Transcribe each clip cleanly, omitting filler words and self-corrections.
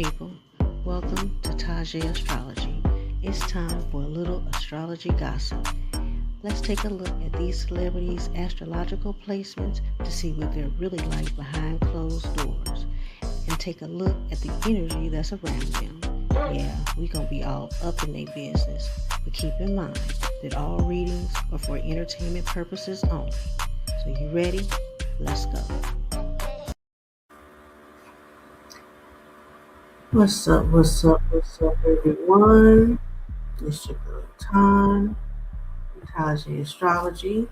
people. Welcome to TajeAstrology. It's time for a little astrology gossip. Let's take a look at these celebrities' astrological placements to see what they're really like behind closed doors and take a look at the energy that's around them. Yeah, we gonna be all up in their business, but keep in mind that all readings are for entertainment purposes only. So you ready? Let's go. What's up, everyone? It's your girl Tom, Taji Astrology,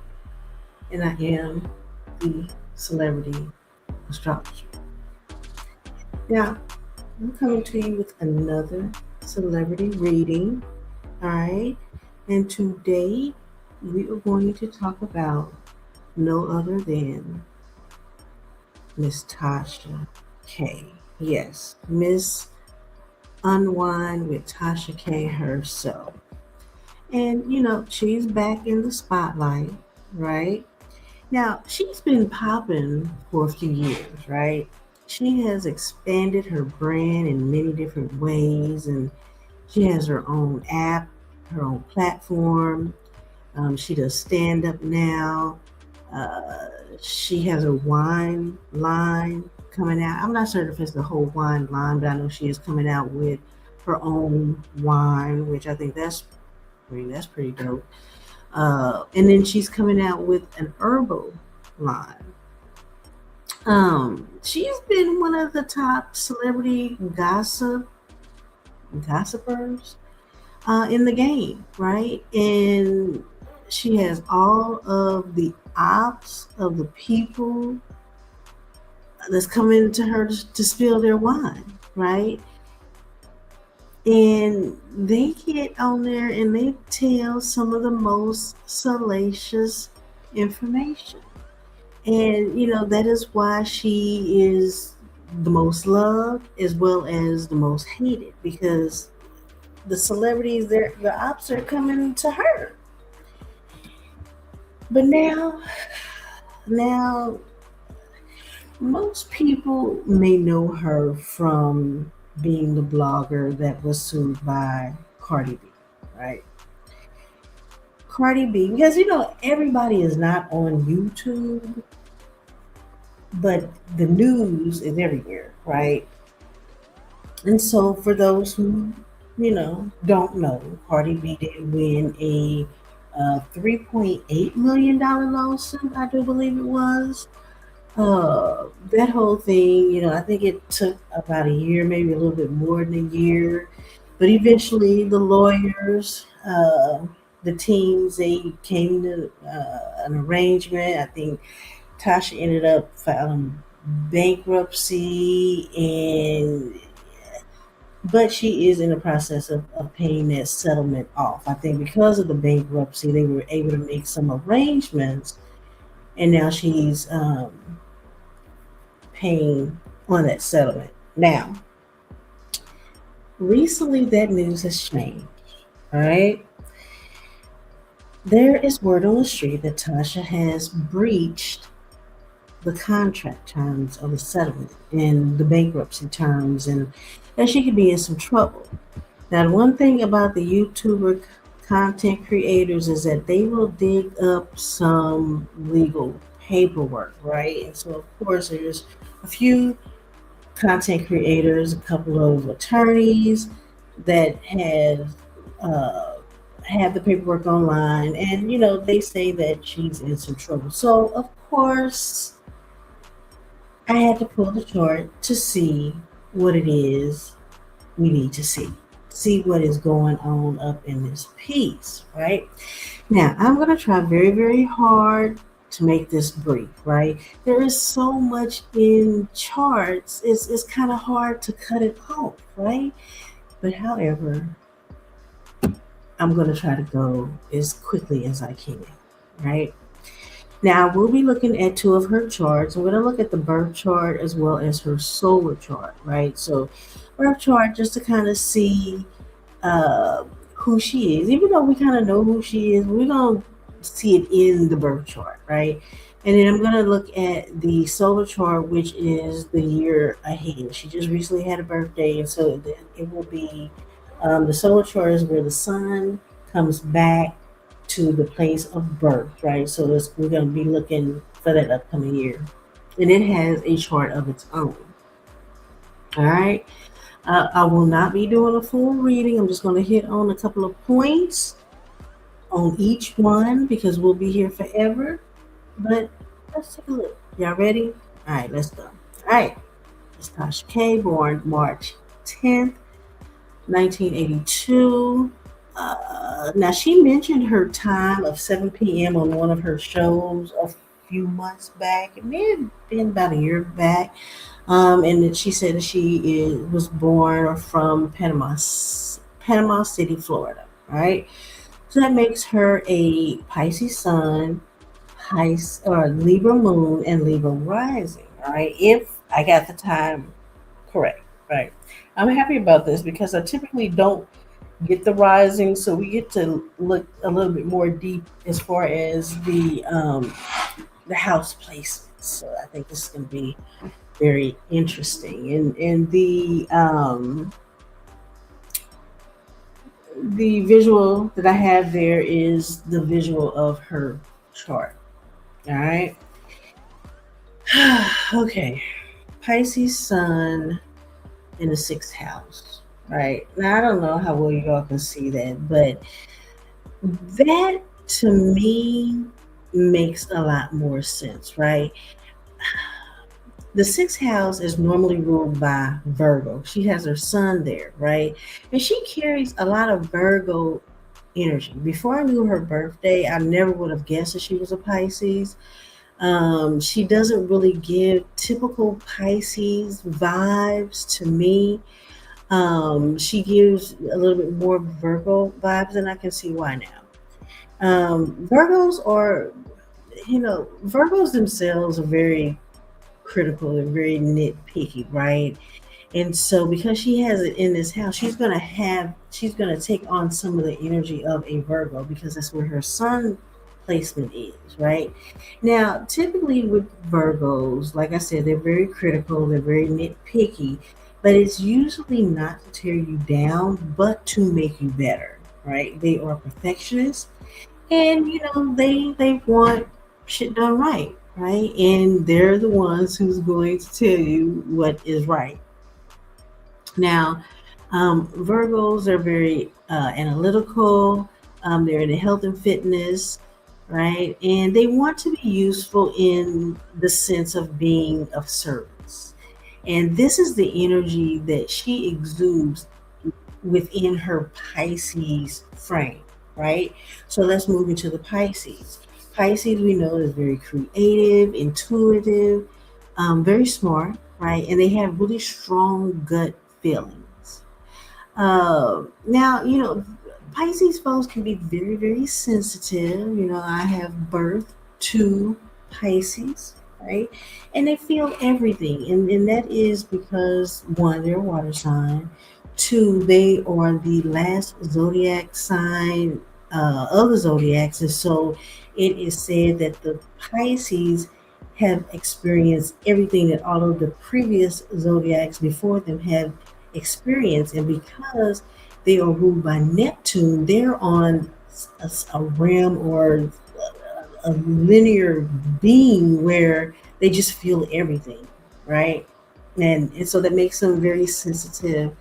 and I am the celebrity astrologer. Now, I'm coming to you with another celebrity reading, alright? And today we are going to talk about no other than Miss Tasha K. Yes, Miss Unwind with Tasha K herself. And she's back in the spotlight, right? Now, she's been popping for a few years, right? She has expanded her brand in many different ways, and she has her own app, her own platform. She does stand up now. Uh, she has a wine line coming out. I'm not certain if it's the whole wine line, but I know she is coming out with her own wine, which that's pretty dope. And then she's coming out with an herbal line. She's been one of the top celebrity gossipers in the game, right? And she has all of the ops of the people that's coming to her to spill their wine, right? And they get on there and they tell some of the most salacious information. And that is why she is the most loved as well as the most hated, because the celebrities, the ops are coming to her. But now most people may know her from being the blogger that was sued by Cardi B, right? Cardi B, because everybody is not on YouTube, but the news is everywhere, right? And so for those who, don't know, Cardi B did win a $3.8 million lawsuit, I do believe it was. That whole thing, I think it took about a year, maybe a little bit more than a year. But eventually, the lawyers, the teams, they came to an arrangement. I think Tasha ended up filing bankruptcy, but she is in the process of paying that settlement off. I think because of the bankruptcy, they were able to make some arrangements, and now she's paying on that settlement. Now, recently that news has changed. All right. There is word on the street that Tasha has breached the contract terms of the settlement and the bankruptcy terms, and that she could be in some trouble. Now, the one thing about the YouTuber content creators is that they will dig up some legal paperwork, right? And so, of course, there's a few content creators, a couple of attorneys that have had the paperwork online, and they say that she's in some trouble. So, of course, I had to pull the chart to see what it is we need to see what is going on up in this piece, right? Now, I'm going to try very, very hard to make this brief, right? There is so much in charts, it's kind of hard to cut it off, right? But however, I'm going to try to go as quickly as I can, right? Now, we'll be looking at two of her charts. I'm going to look at the birth chart as well as her solar chart, right? So, birth chart just to kind of see who she is. Even though we kind of know who she is, we're going to see it in the birth chart, right? And then I'm going to look at the solar chart, which is the year ahead. She just recently had a birthday, and so it will be the solar chart is where the sun comes back to the place of birth, right? So we're going to be looking for that upcoming year. And it has a chart of its own. All right. I will not be doing a full reading. I'm just going to hit on a couple of points on each one because we'll be here forever. But let's take a look. Y'all ready? All right, let's go. All right, it's Tasha K, born March 10th, 1982. Now, she mentioned her time of 7 p.m. on one of her shows a few months back. It may have been about a year back. And then she said that was born from Panama City, Florida. Right? So that makes her a Pisces sun, Pisces or Libra moon, and Libra rising. All right, if I got the time correct, right? I'm happy about this because I typically don't get the rising, so we get to look a little bit more deep as far as the house placements. So I think this is going to be very interesting. And the visual that I have there is the visual of her chart. All right. Okay. Pisces Sun in the sixth house. Right. Now I don't know how well you all can see that, but that to me makes a lot more sense, right? The sixth house is normally ruled by Virgo. She has her sun there, right? And she carries a lot of Virgo energy. Before I knew her birthday, I never would have guessed that she was a Pisces. She doesn't really give typical Pisces vibes to me. She gives a little bit more Virgo vibes, and I can see why now. Virgos are, Virgos themselves are very critical and very nitpicky, right? And so because she has it in this house, she's gonna take on some of the energy of a Virgo because that's where her sun placement is, right? Now, typically with Virgos, like I said, they're very critical, they're very nitpicky, but it's usually not to tear you down, but to make you better, right? They are perfectionists and they want shit done right, right? And they're the ones who's going to tell you what is right. Now, Virgos are very analytical. They're into health and fitness, right? And they want to be useful in the sense of being of service. And this is the energy that she exudes within her Pisces frame, right? So let's move into the Pisces. Pisces, we know, is very creative, intuitive, very smart, right? And they have really strong gut feelings. Now, Pisces folks can be very, very sensitive. I have birth to Pisces, right? And they feel everything. And that is because, one, they're a water sign. Two, they are the last zodiac sign of the zodiacs. And so it is said that the Pisces have experienced everything that all of the previous zodiacs before them have experienced. And because they are ruled by Neptune, they're on a realm or a linear being where they just feel everything, right? And so that makes them very sensitive.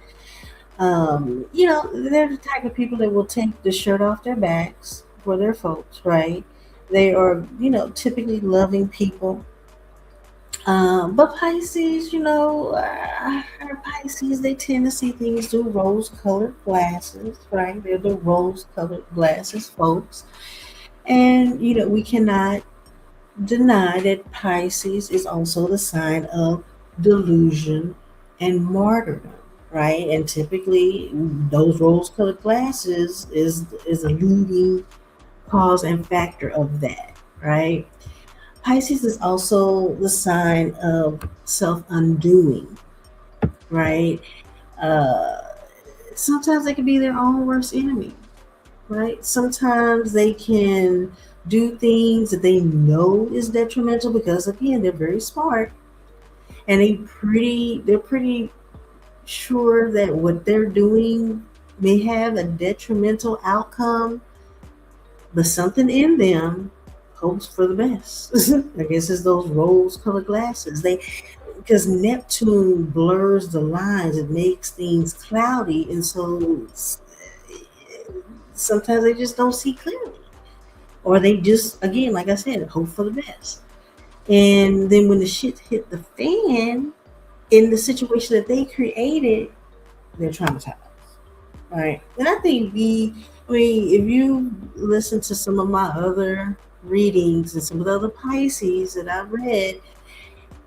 They're the type of people that will take the shirt off their backs for their folks, right? They are, typically loving people. But Pisces, our Pisces, they tend to see things through rose-colored glasses, right? They're the rose-colored glasses folks. And, we cannot deny that Pisces is also the sign of delusion and martyrdom, right? And typically, those rose-colored glasses is a leading cause and factor of that, right? Pisces is also the sign of self undoing, right? Uh, Sometimes they can be their own worst enemy, right? Sometimes they can do things that they know is detrimental because again they're very smart and they're pretty sure that what they're doing may have a detrimental outcome, but something in them hopes for the best. I guess it's those rose-colored glasses. They because Neptune blurs the lines, it makes things cloudy, and so sometimes they just don't see clearly, or they just again, like I said, hope for the best. And then when the shit hit the fan in the situation that they created, they're traumatized. Right. And I mean, if you listen to some of my other readings and some of the other Pisces that I've read,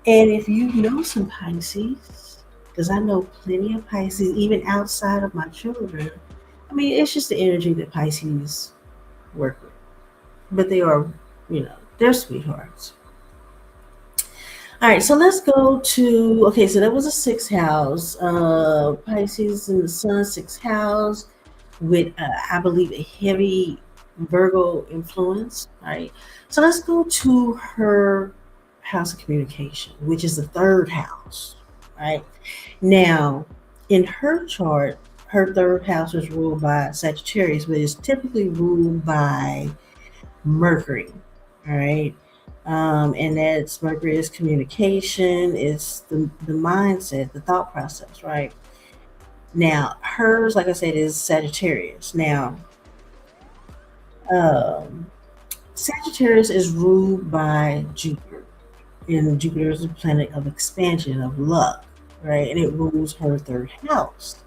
and if you know some Pisces, because I know plenty of Pisces, even outside of my children, I mean, it's just the energy that Pisces work with. But they are, they're sweethearts. All right, so let's go to okay. So that was a sixth house, Pisces in the Sun, sixth house with I believe a heavy Virgo influence. All right, so let's go to her house of communication, which is the third house. Right now, in her chart, her third house is ruled by Sagittarius, but it's typically ruled by Mercury. All right. And that's Mercury is communication, it's the mindset, the thought process, right? Now, hers, like I said, is Sagittarius. Now, um, Sagittarius is ruled by Jupiter, and Jupiter is a planet of expansion, of luck, right? And it rules her third house.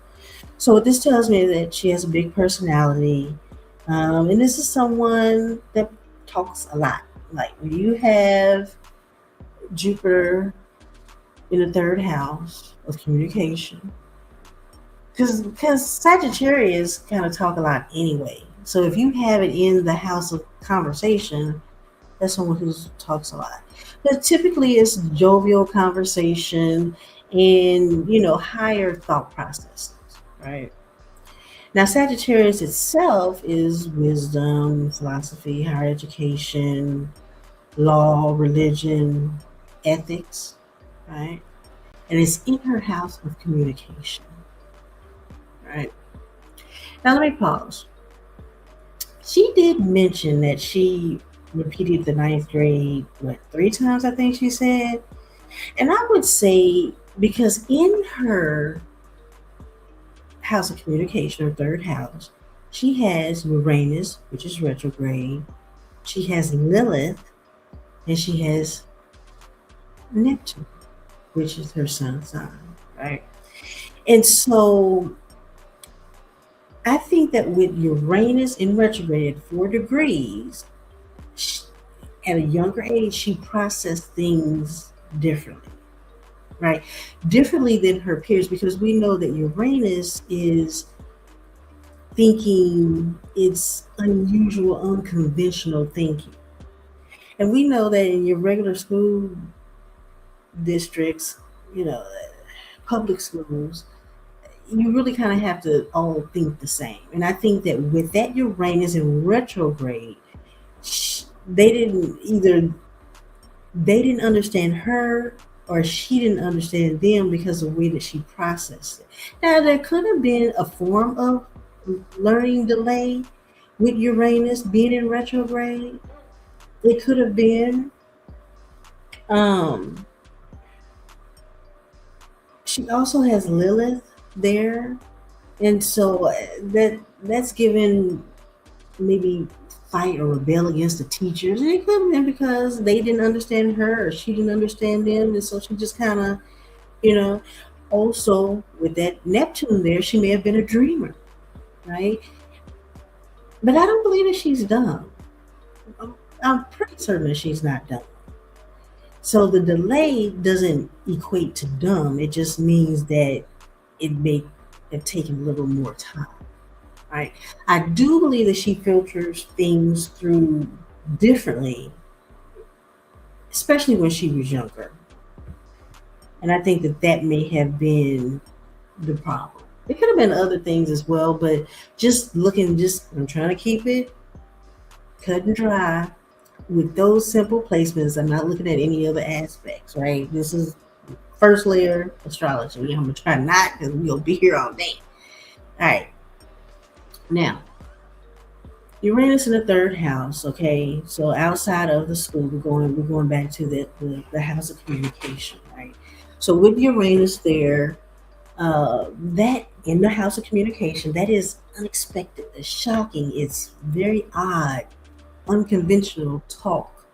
So, what this tells me is that she has a big personality, and this is someone that talks a lot. Like when you have Jupiter in the third house of communication, because Sagittarius kind of talk a lot anyway. So if you have it in the house of conversation, that's someone who talks a lot. But typically it's jovial conversation and higher thought processes, right? Now Sagittarius itself is wisdom, philosophy, higher education, law, religion, ethics, right? And it's in her house of communication, right? Now let me pause. She did mention that she repeated the ninth grade, what, three times, I think she said. And I would say, because in her house of communication, her third house, she has Uranus, which is retrograde, she has Lilith, and she has Neptune, which is her sun sign, right? And so I think that with Uranus in retrograde at 4 degrees, at a younger age, she processed things differently, right? Differently than her peers, because we know that Uranus is thinking, it's unusual, unconventional thinking. And we know that in your regular school districts, you know, public schools, you really kind of have to all think the same. And I think that with that Uranus in retrograde, they didn't either they didn't understand her or she didn't understand them because of the way that she processed it. Now there could have been a form of learning delay with Uranus being in retrograde. It could have been. Um, she also has Lilith there, and so that's given maybe fight or rebel against the teachers. And it could have been because they didn't understand her or she didn't understand them. And so she just kind of, you know, also with that Neptune there, she may have been a dreamer, right? But I don't believe that she's dumb. I'm pretty certain that she's not dumb. So the delay doesn't equate to dumb. It just means that it may have taken a little more time. Right. I do believe that she filters things through differently, especially when she was younger. And I think that that may have been the problem. It could have been other things as well, but just looking, I'm trying to keep it cut and dry. with those simple placements, I'm not looking at any other aspects, right? This is first layer astrology. I'm gonna try not because we'll be here all day. All right, now Uranus in the third house. Okay, so outside of the school, we're going back to the house of communication, right? So with Uranus there, that in the house of communication, that is unexpected, it's shocking, it's very odd, unconventional talk,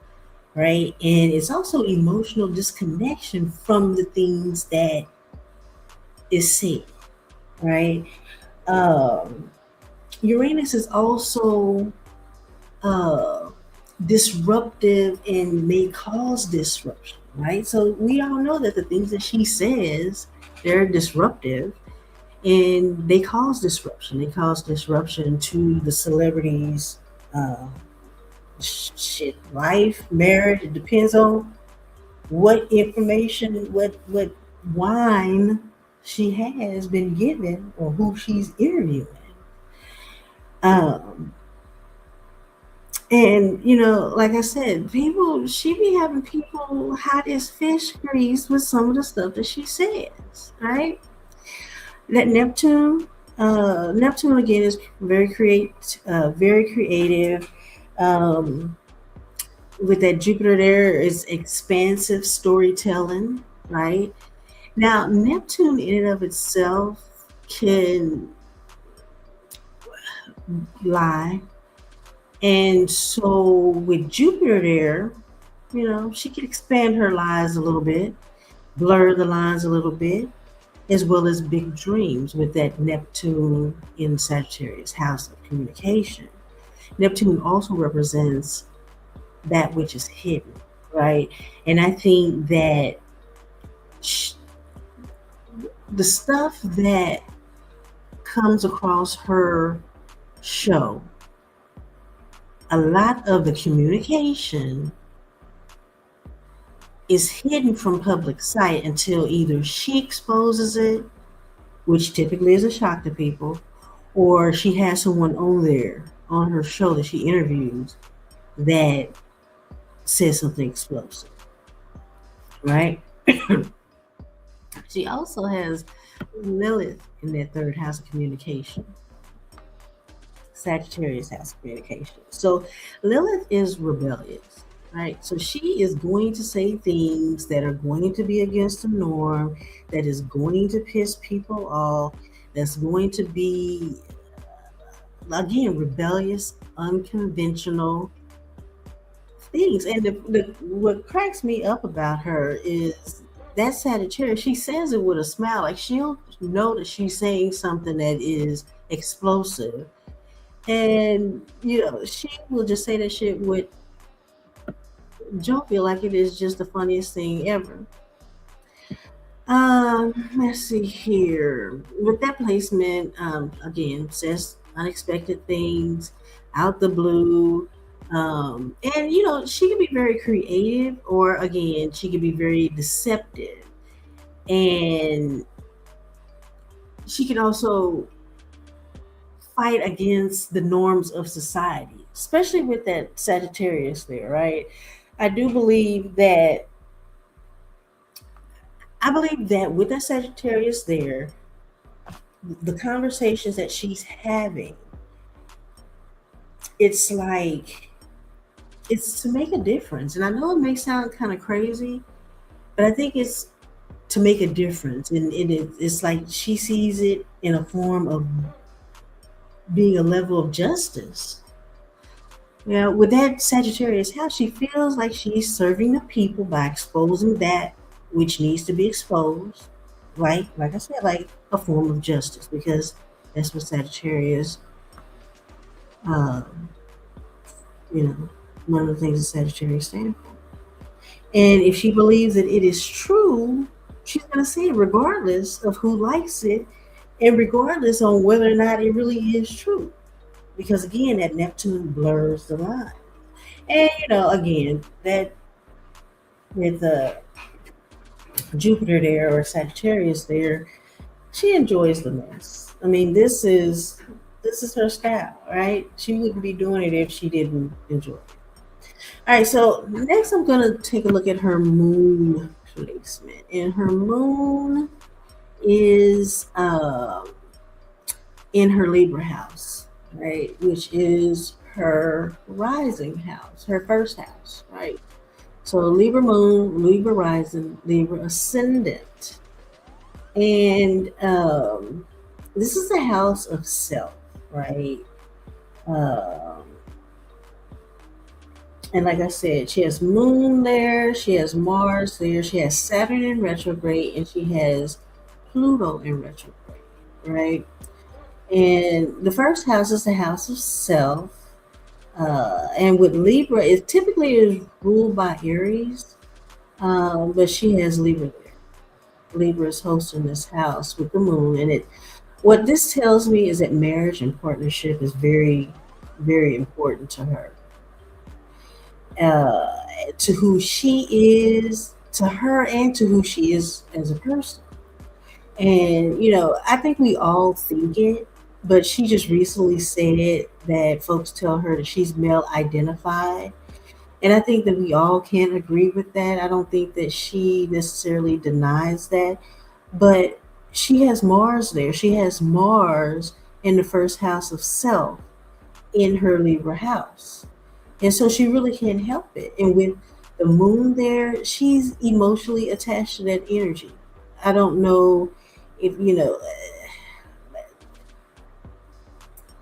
right? And it's also emotional disconnection from the things that is said, right? Um, Uranus is also uh, disruptive and may cause disruption, right? So we all know that the things that she says, they're disruptive and they cause disruption. They cause disruption to the celebrities' uh, shit, life, marriage. It depends on what information, what wine she has been given or who she's interviewing. Um, and like I said, people she be having people hot as fish grease with some of the stuff that she says, right? That Neptune again is very creative. Um, with that Jupiter there is expansive storytelling, right? Now, Neptune in and of itself can lie. And so with Jupiter there, she can expand her lies a little bit, blur the lines a little bit, as well as big dreams with that Neptune in Sagittarius, house of communication. Neptune also represents that which is hidden, right? And I think that sh- the stuff that comes across her show, a lot of the communication is hidden from public sight until either she exposes it, which typically is a shock to people, or she has someone on there on her show that she interviews that says something explosive, right? She also has Lilith in that third house of communication. Sagittarius has communication. So Lilith is rebellious, right? So she is going to say things that are going to be against the norm, that is going to piss people off, that's going to be, again, rebellious, unconventional things. And what cracks me up about her is that Sagittarius, she says it with a smile. Like she'll know that she's saying something that is explosive, and she will just say that shit with jovial, like it is just the funniest thing ever. Let's see here. With that placement, again, says unexpected things out the blue. And she can be very creative, or again, she can be very deceptive. And she can also fight against the norms of society, especially with that Sagittarius there, right? I do believe that I believe that with that Sagittarius there, the conversations that she's having, it's like it's to make a difference. And I know it may sound kind of crazy, but I think it's to make a difference. And it's like she sees it in a form of being a level of justice. With that Sagittarius house, she feels like she's serving the people by exposing that which needs to be exposed. Like I said, like a form of justice, because that's what Sagittarius, um, you know, one of the things that Sagittarius stand for. And if she believes that it is true, she's going to say it regardless of who likes it and regardless on whether or not it really is true. Because again, that Neptune blurs the line. And again, that with Jupiter there or Sagittarius there, she enjoys the mess. I mean, this is her style, right? She wouldn't be doing it if she didn't enjoy it. All right, so next I'm gonna take a look at her moon placement, and her moon is in her Libra house, right, which is her rising house, her first house, right. So Libra moon, Libra rising, Libra ascendant, and this is a house of self, right. Um, And like I said, she has Moon there, she has Mars there, she has Saturn in retrograde, and she has Pluto in retrograde, right? And the first house is the house of self. And with Libra, it typically is ruled by Aries, but she has Libra there. Libra is hosting this house with the moon, and it. What this tells me is that marriage and partnership is very, very important to her, uh, to who she is, to her, and to who she is as a person. And, I think we all think it, but she just recently said that folks tell her that she's male identified. And I think that we all can agree with that. I don't think that she necessarily denies that, but she has Mars there. She has Mars in the first house of self in her Libra house. And so she really can't help it. And with the moon there, she's emotionally attached to that energy. I don't know if,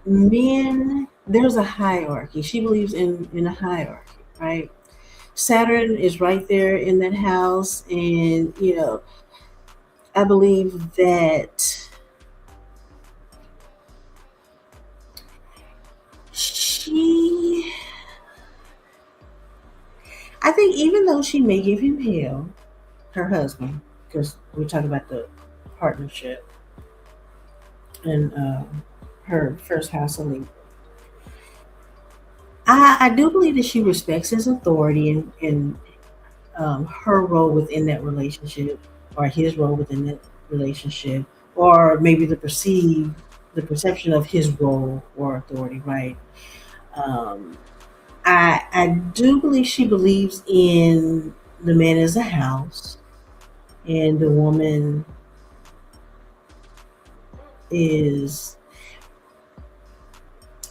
men, there's a hierarchy. She believes in a hierarchy, right? Saturn is right there in that house. And, I believe that she, I think even though she may give him hell, her husband, because we're talking about the partnership and her first house of Libra. I do believe that she respects his authority and her role within that relationship, or his role within that relationship, or maybe the perception of his role or authority, right? Um, I do believe she believes in the man as a house, and the woman is.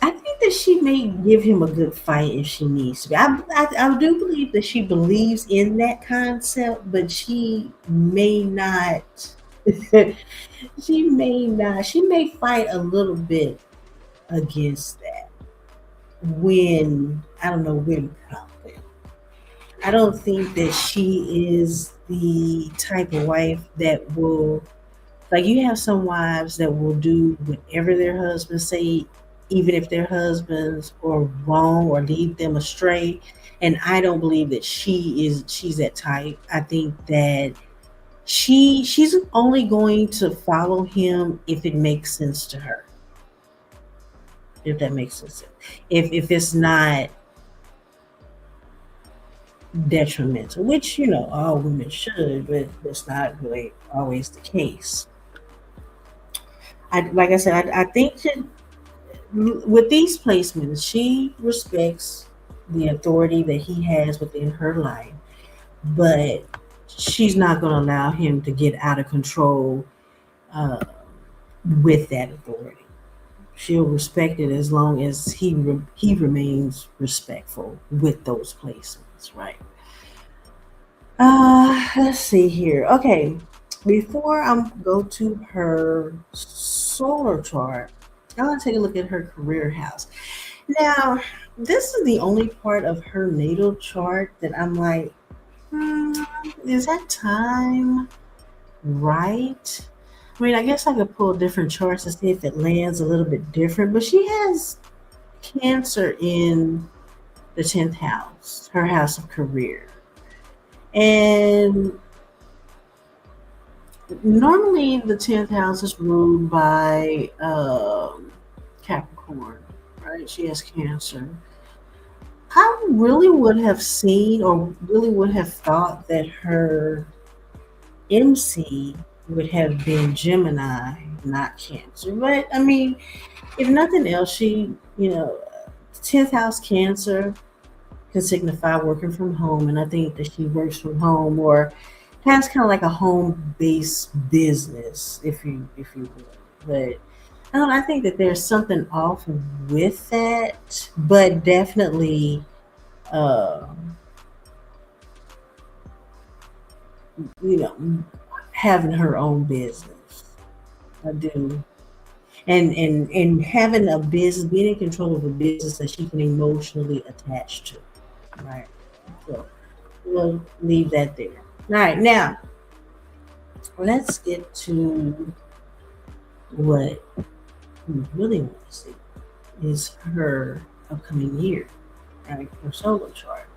I think that she may give him a good fight if she needs to be. I do believe that she believes in that concept, but she may not. She may not. She may fight a little bit against that when I don't know when probably. I don't think that she is the type of wife that will, like, you have some wives that will do whatever their husbands say, even if their husbands are wrong or lead them astray. And I don't believe that she's that type. I think that she's only going to follow him if it makes sense to her. If that makes sense. If it's not detrimental, which all women should, but that's not really always the case. Like I said, I think that with these placements, she respects the authority that he has within her life, but she's not going to allow him to get out of control uh, with that authority. She'll respect it as long as he remains respectful with those placements, right? Let's see here. Okay, before I go to her solar chart, I want to take a look at her career house. Now, this is the only part of her natal chart that I'm like, hmm, is that time right? I mean, I guess I could pull different charts to see if it lands a little bit different, but she has Cancer in the 10th house, her house of career. And normally the 10th house is ruled by Capricorn, right? She has Cancer. I really would have seen or really would have thought that her MC would have been Gemini, not Cancer. But I mean, if nothing else, she, 10th house Cancer. could signify working from home, and I think that she works from home or has kind of like a home-based business, if you will. But I think that there's something off with that, but definitely, uh, you know, having her own business. I do. And having a business, being in control of a business that she can emotionally attach to. Right. So we'll leave that there. All right, now let's get to what we really want to see is her upcoming year, right? Her solo chart.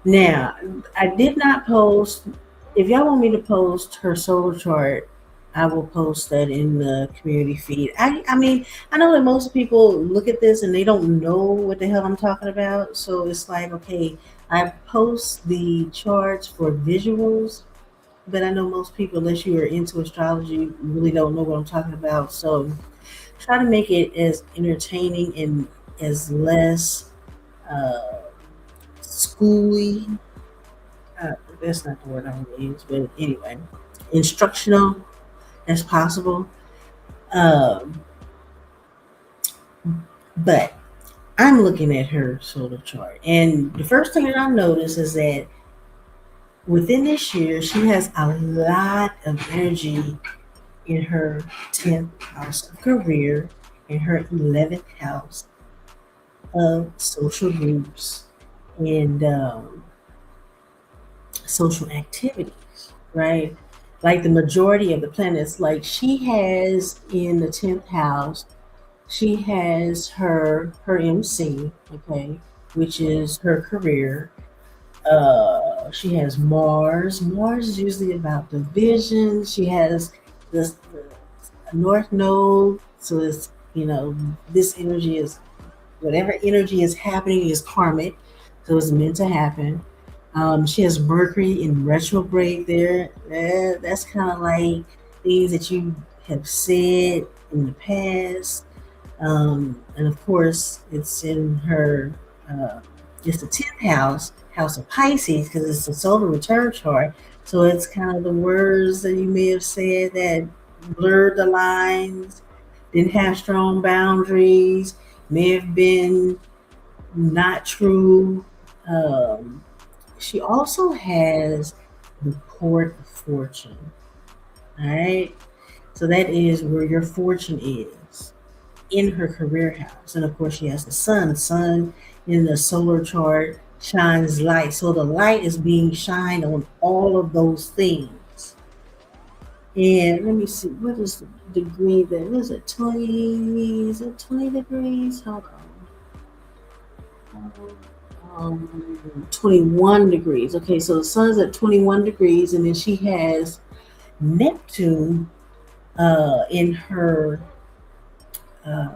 Now, I did not post. If y'all want me to post her solo chart, I will post that in the community feed. I mean, I know that most people look at this and they don't know what the hell I'm talking about. So it's like, okay, I post the charts for visuals, but I know most people, unless you are into astrology, really don't know what I'm talking about. So try to make it as entertaining and as less uh, schooly. That's not the word I want to use, but anyway, instructional as possible. Um, but I'm looking at her solar chart, and the first thing that I notice is that within this year, she has a lot of energy in her 10th house of career, in her 11th house of social groups and social activities, right? Like the majority of the planets, like she has in the 10th house, she has her MC, okay, which is her career. She has Mars. Mars is usually about the vision. She has this the North Node, so it's this energy is whatever energy is happening is karmic, so it's meant to happen. She has Mercury in retrograde there. That's kind of like things that you have said in the past. And of course, it's in her, it's the 10th house, house of Pisces, because it's a solar return chart. So it's kind of the words that you may have said that blurred the lines, didn't have strong boundaries, may have been not true. Um, she also has the port of fortune. All right. So that is where your fortune is in her career house. And of course, she has the sun. The sun in the solar chart shines light. So the light is being shined on all of those things. And let me see, what is the degree there? What is it, 20? Is it 20 degrees? Hold on. 21 degrees. Okay, so the sun's at 21 degrees, and then she has Neptune in her uh,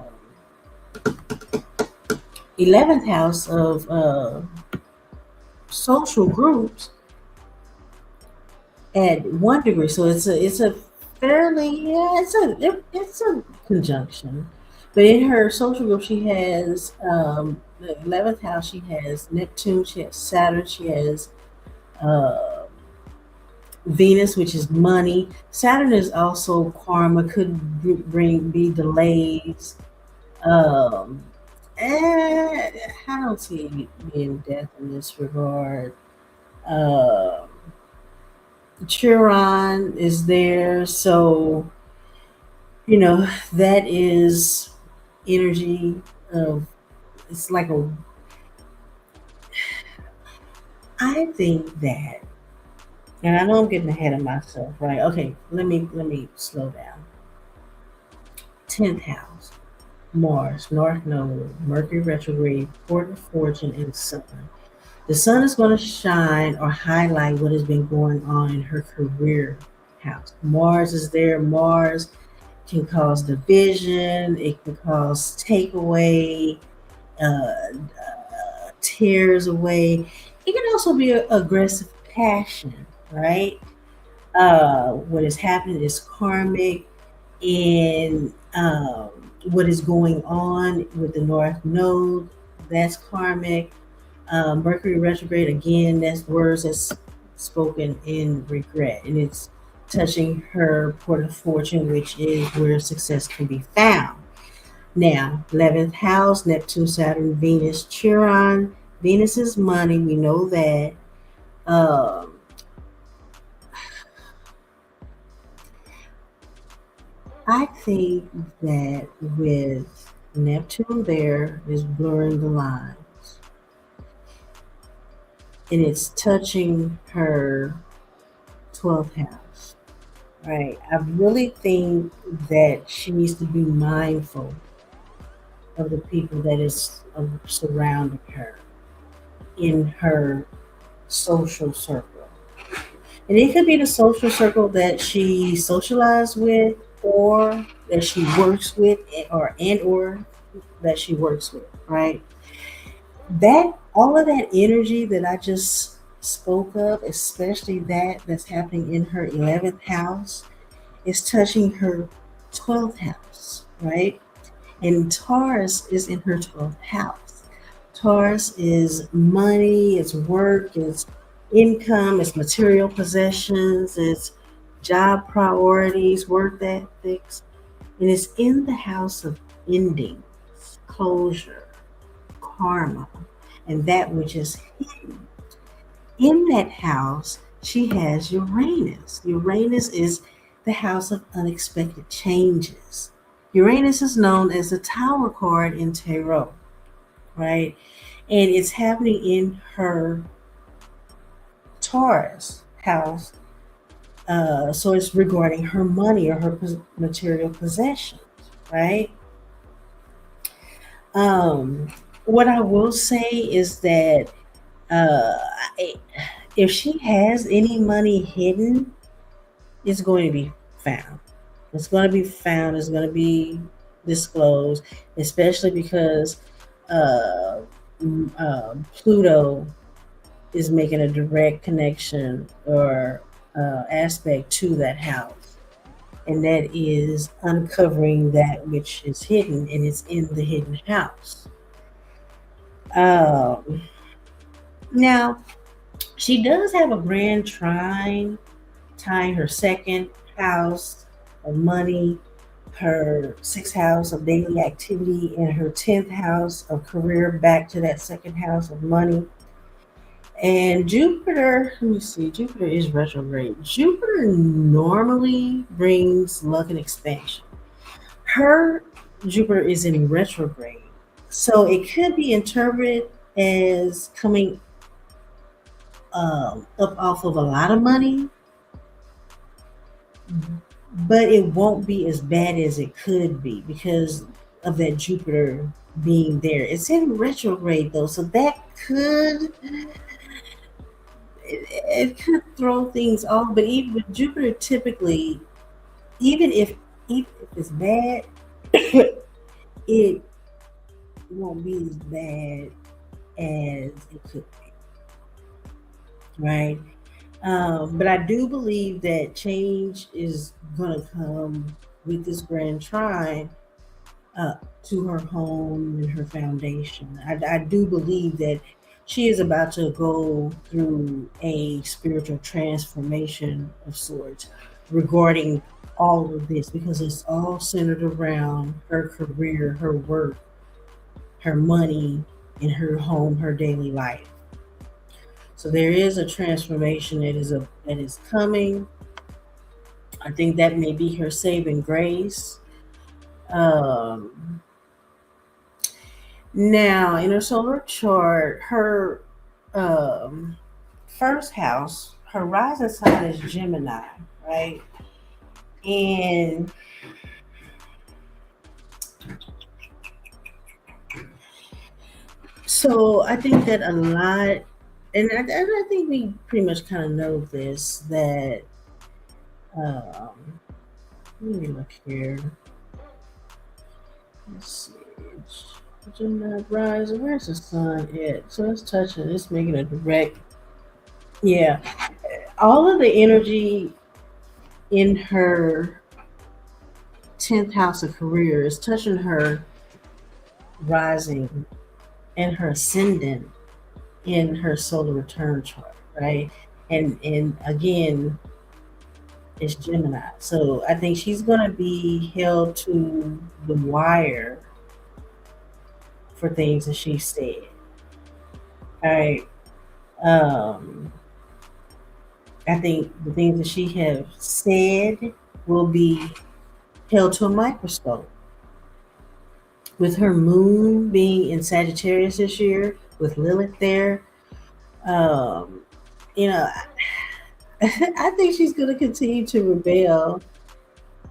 11th house of social groups at 1 degree. So it's a fairly it's a conjunction. But in her social group, she has the 11th house. She has Neptune. She has Saturn. She has uh, Venus, which is money. Saturn is also karma. Could be delays. Um, and I don't see being death in this regard. Uh, Chiron is there, so that is energy of it's like a. I think that, and I know I'm getting ahead of myself, right? Okay, let me slow down. 10th house, Mars, North Node, Mercury retrograde, Port of Fortune, and Sun. The sun is going to shine or highlight what has been going on in her career house. Mars is there. Mars can cause division. It can cause takeaway, tears away. It can also be aggressive passion, right? What is happening is karmic, and what is going on with the North Node, that's karmic. Mercury retrograde, again, that's words that's spoken in regret, and it's touching her port of fortune, which is where success can be found. Now, 11th house, Neptune, Saturn, Venus, Chiron. Venus is money, we know that. Um, I think that with Neptune there is blurring the lines, and it's touching her 12th house. Right. I really think that she needs to be mindful of the people that is surrounding her in her social circle. And it could be the social circle that she socialized with or that she works with or that she works with, right? That all of that energy that I just spoke of, especially that's happening in her 11th house, is touching her 12th house, right? And Taurus is in her 12th house. Taurus is money, it's work, it's income, it's material possessions, it's job priorities, work ethics. And it's in the house of endings, closure, karma, and that which is hidden. In that house, she has Uranus. Uranus is the house of unexpected changes. Uranus is known as the Tower card in Tarot, right? And it's happening in her Taurus house. So it's regarding her money or her material possessions, right? Um, what I will say is that uh, if she has any money hidden, it's going to be found. It's going to be found. It's going to be disclosed, especially because uh, Pluto is making a direct connection or aspect to that house. And that is uncovering that which is hidden and it's in the hidden house. Um, Now, she does have a grand trine tying her second house of money, her sixth house of daily activity, and her 10th house of career back to that second house of money. And Jupiter, let me see, Jupiter is retrograde. Jupiter normally brings luck and expansion. Her Jupiter is in retrograde. So it could be interpreted as coming up off of a lot of money, but it won't be as bad as it could be because of that Jupiter being there. It's in retrograde though, so that it could throw things off. But even with Jupiter, typically, even if it's bad, it won't be as bad as it could be, right? But I do believe that change is going to come with this grand trine to her home and her foundation. I do believe that she is about to go through a spiritual transformation of sorts regarding all of this because it's all centered around her career, her work, her money, and her home, her daily life. So there is a transformation that is coming. I think that may be her saving grace. Um, Now, in her solar chart, her um, first house, her rising sign is Gemini, right? And so I think that a lot, and I think we pretty much kind of know this, that, let me look here. Let's see. Gemini rising, where's the sun at? So it's touching, it's making a direct, yeah. All of the energy in her 10th house of career is touching her rising and her ascendant in her solar return chart, right? And again, it's Gemini. So I think she's gonna be held to the wire for things that she said. All right. Um, I think the things that she have said will be held to a microscope. With her moon being in Sagittarius this year, with Lilith there, um, you know, I think she's going to continue to rebel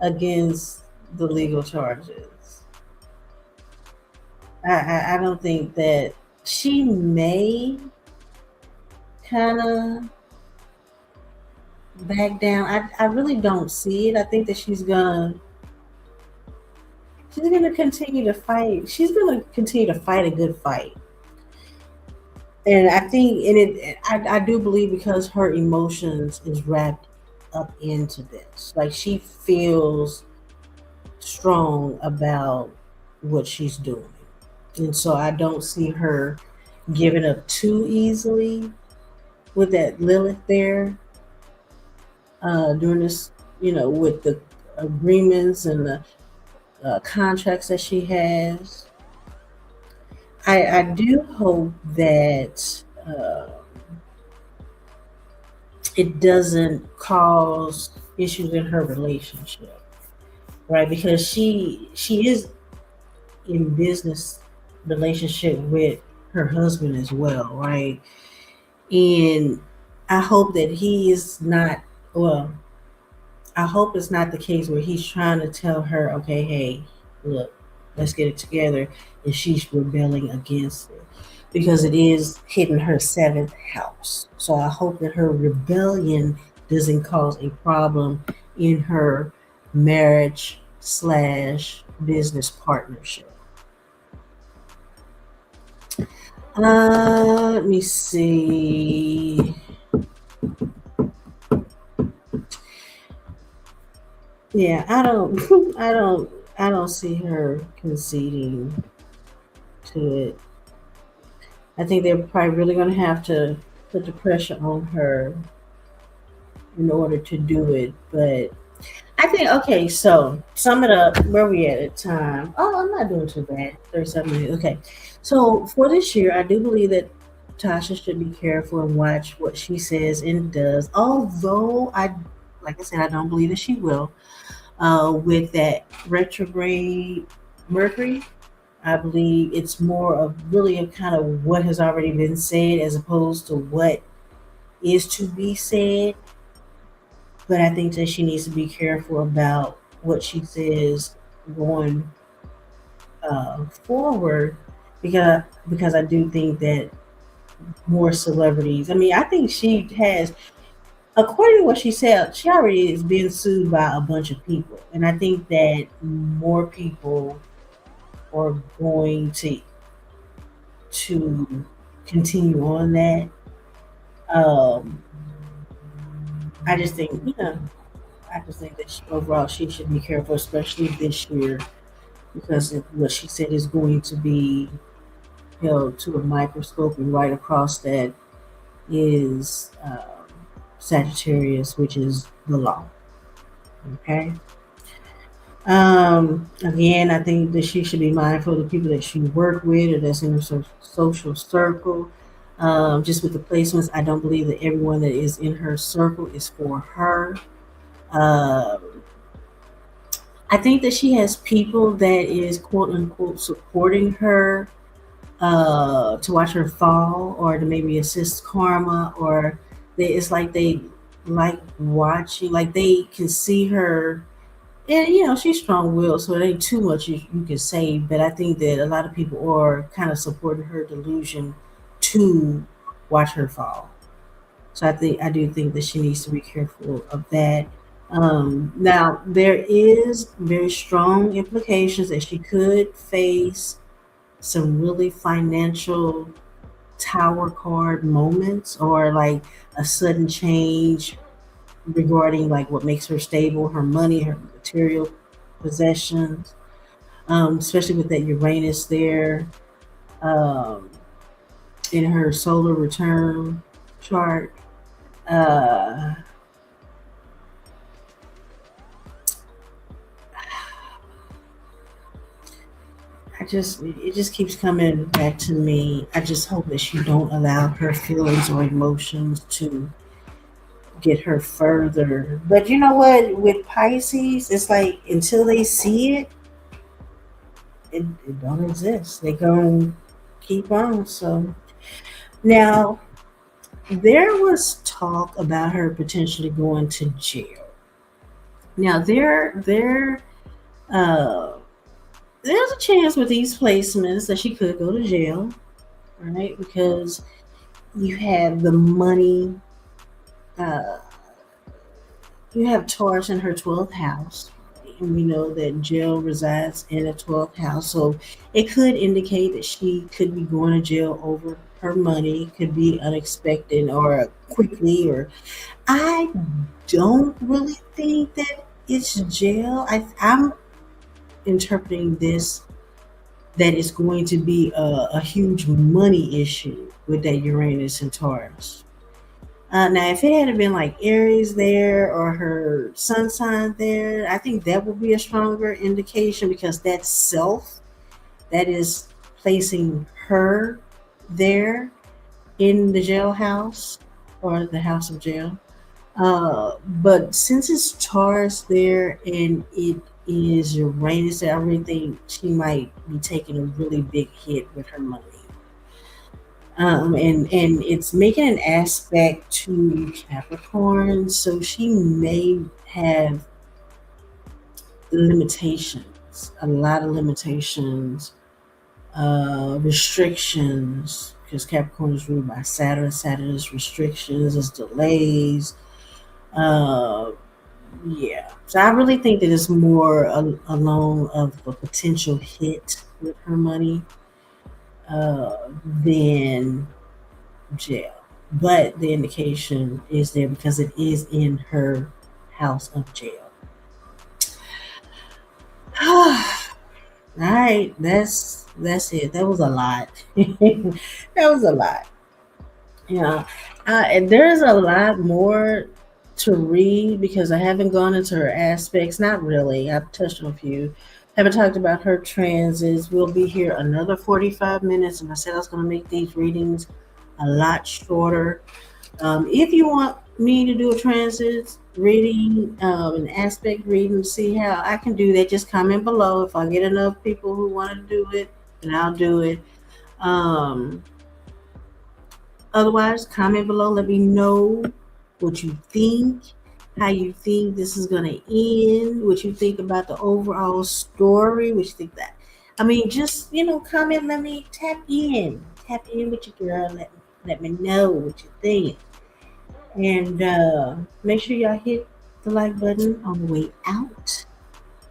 against the legal charges. I don't think that she may kind of back down. I really don't see it. I think that she's gonna continue to fight. She's gonna continue to fight a good fight. And I think in it, I do believe because her emotions is wrapped up into this. Like she feels strong about what she's doing. And so I don't see her giving up too easily with that Lilith there during this, with the agreements and the contracts that she has. I do hope that it doesn't cause issues in her relationship, right? Because she is in business relationship with her husband as well, right? And I hope that he is not, well, I hope it's not the case where he's trying to tell her, okay, hey, look, let's get it together, and she's rebelling against it because it is hitting her seventh house. So I hope that her rebellion doesn't cause a problem in her marriage slash business partnership. Let me see. Yeah, I don't, I don't see her conceding to it. I think they're probably really going to have to put the pressure on her in order to do it. But I think, okay, so sum it up. Where we at time? Oh, I'm not doing too bad. 37 minutes. Okay. So for this year, I do believe that Tasha should be careful and watch what she says and does. Although like I said, I don't believe that she will. With that retrograde Mercury, I believe it's more of really a kind of what has already been said as opposed to what is to be said. But I think that she needs to be careful about what she says going forward because I do think that more celebrities. I mean, I think she has, according to what she said, she already is being sued by a bunch of people, and I think that more people are going to continue on that. Um, I just think, I just think that overall she should be careful, especially this year, because of what she said is going to be held to a microscope, and right across that is Sagittarius, which is the law. Okay. Again, I think that she should be mindful of the people that she work with or that's in her social circle. Just with the placements, I don't believe that everyone that is in her circle is for her. Um, I think that she has people that is quote unquote supporting her to watch her fall or to maybe assist karma, or it's like they like watching, like they can see her. And she's strong-willed, so it ain't too much you can say. But I think that a lot of people are kind of supporting her delusion to watch her fall. So I do think that she needs to be careful of that. Now there is very strong implications that she could face some really financial tower card moments, or like a sudden change regarding like what makes her stable, her money, her material possessions, especially with that Uranus there. Um, in her solar return chart. Uh, it just keeps coming back to me. I just hope that she don't allow her feelings or emotions to get her further. But you know what? With Pisces, it's like until they see it, it don't exist. They gonna keep on. So now there was talk about her potentially going to jail. Now uh, there's a chance with these placements that she could go to jail, right? Because you have the money. Uh, you have Taurus in her 12th house, and we know that jail resides in a 12th house. So it could indicate that she could be going to jail over her money, could be unexpected or quickly. Or I don't really think that it's jail. I'm interpreting this that it's going to be a huge money issue with that Uranus and Taurus. Now, if it had been like Aries there or her sun sign there, I think that would be a stronger indication because that self that is placing her there in the jailhouse or the house of jail. But since it's Taurus there and it is Uranus, I really think she might be taking a really big hit with her money. And it's making an aspect to Capricorn, so she may have limitations, a lot of limitations, restrictions, because Capricorn is ruled by Saturn. Saturn is restrictions, is delays. Uh, yeah, so I really think that it's more along of a potential hit with her money than jail. But the indication is there because it is in her house of jail. All right, that's it. That was a lot. That was a lot. Yeah, and there's a lot more to read because I haven't gone into her aspects. Not really. I've touched on a few. Haven't talked about her transits. We'll be here another 45 minutes, and I said I was going to make these readings a lot shorter. If you want me to do a transit reading, an aspect reading, see how I can do that, just comment below. If I get enough people who want to do it, then I'll do it. Um, Otherwise, comment below. Let me know what you think, how you think this is going to end, what you think about the overall story, what you think that. I mean, just, comment, let me tap in with you, girl. Let me know what you think. And make sure y'all hit the like button on the way out.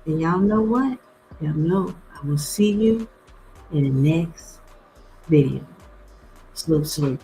And y'all know what? Y'all know I will see you in the next video. Salute, salute.